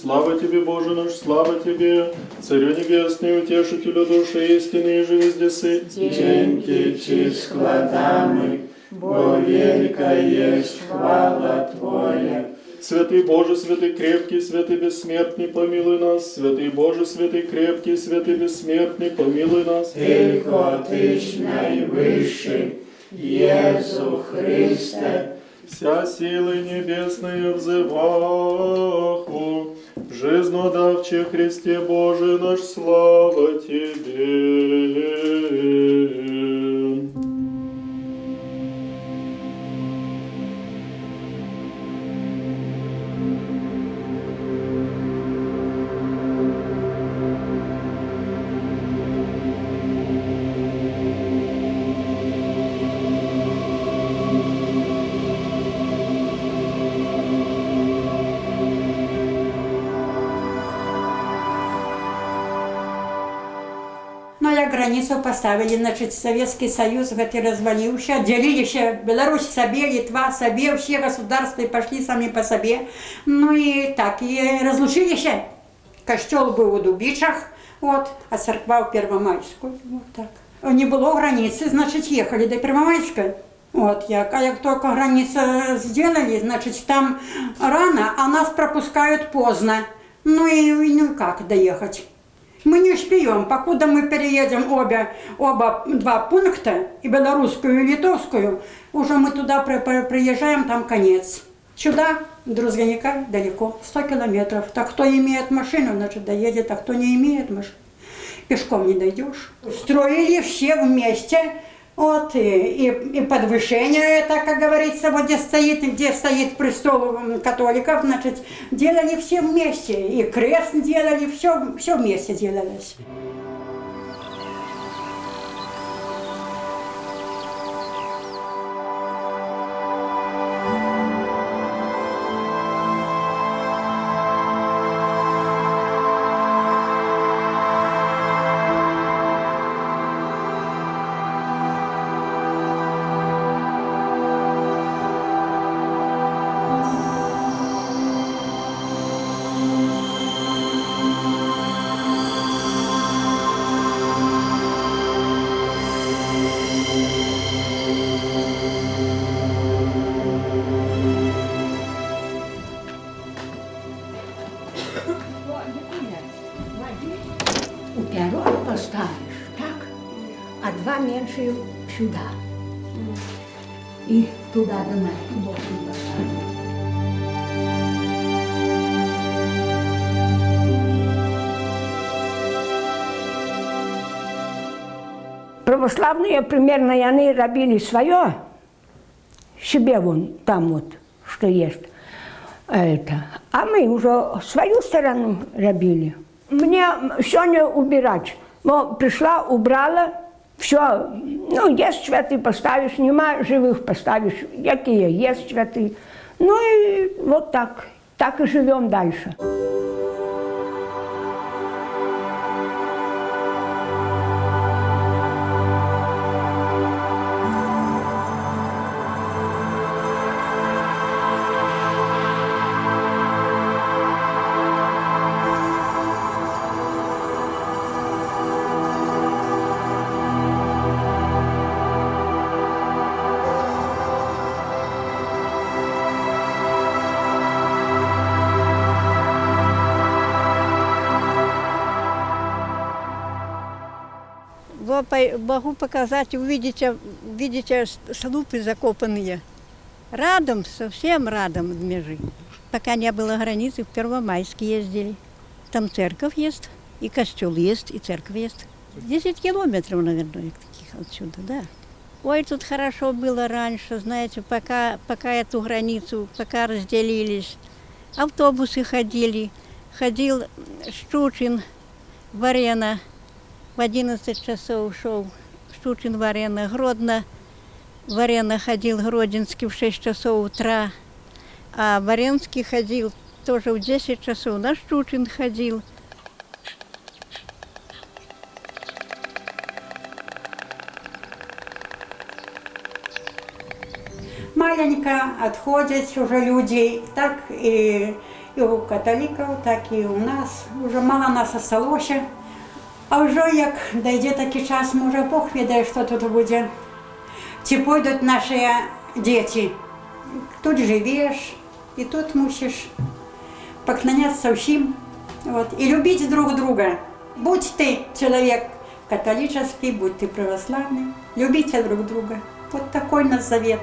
Слава Тебе, Боже наш, слава Тебе, Царю Небесный, Утешителю души истины, и же везде сы. Dzięki Ci składamy, bo wielka jest chwała Twoja. Святый Боже, святый крепкий, святый бессмертный, помилуй нас. Святый Боже, святый крепкий, святый бессмертный, помилуй нас. Tylko Tyś najwyższy, Jezu Chryste. Вся силы небесные взываху, жизнодавче Христе Боже наш, слава Тебе. Ну, як границу поставили, значит, Советский Союз развалился, отделились Беларусь себе, Литва себе, все государства пошли сами по себе. Ну и так, и разлучились. Костел был у Дубичах, вот, а церква в Первомайскую, вот так. Не было границы, значит, ехали до Первомайской. Вот, а как только границу сделали, значит, там рано, а нас пропускают поздно. Ну и как доехать? Мы не успеем, покуда мы переедем оба два пункта, и белорусскую, и литовскую, уже мы туда приезжаем, там конец. Сюда, друзья, никак далеко, 100 километров. Так кто имеет машину, значит, доедет, а кто не имеет машину, пешком не дойдешь. Строили все вместе, вот, и подвышение это, как говорится, вот где стоит престол католиков, значит, делали все вместе, и крест делали, все вместе делалось. Пирог поставишь, так, а два меньше сюда. И туда до нас, туда поставишь. Православные примерно они робили свое, себе вон там вот, что есть. Это. А мы уже свою сторону робили. Мне все не убирать. Но пришла, убрала, все, ну, есть цветы поставишь, нема живых поставишь, какие есть цветы. Ну и вот так и живем дальше. Могу показать, увидите слупы закопанные. Радом, совсем радом межи. Пока не было границы, в Первомайск ездили. Там церковь есть, и костел есть, и церковь есть. 10 километров, наверное, таких отсюда, да. Ой, тут хорошо было раньше, знаете, пока эту границу, пока разделились. Автобусы ходили. Ходил Штучин, Варена. В 11 часов шел Штучин, Варена, Гродно. Варена ходил Гродинский в 6 часов утра, а Варенский ходил тоже в 10 часов. На Штучин ходил. Маленько отходят уже люди, так и і у католиків, так і у нас. Уже мало нас осталося. А вже як дійде такий час, може Бог відає, що тут буде. Чи пойдуть наші діти. Тут живеш, і тут мусиш поклонятися всім. Вот. И любить друг друга. Будь ты человек католический, будь ты православный, любите друг друга. Вот такой наш завет.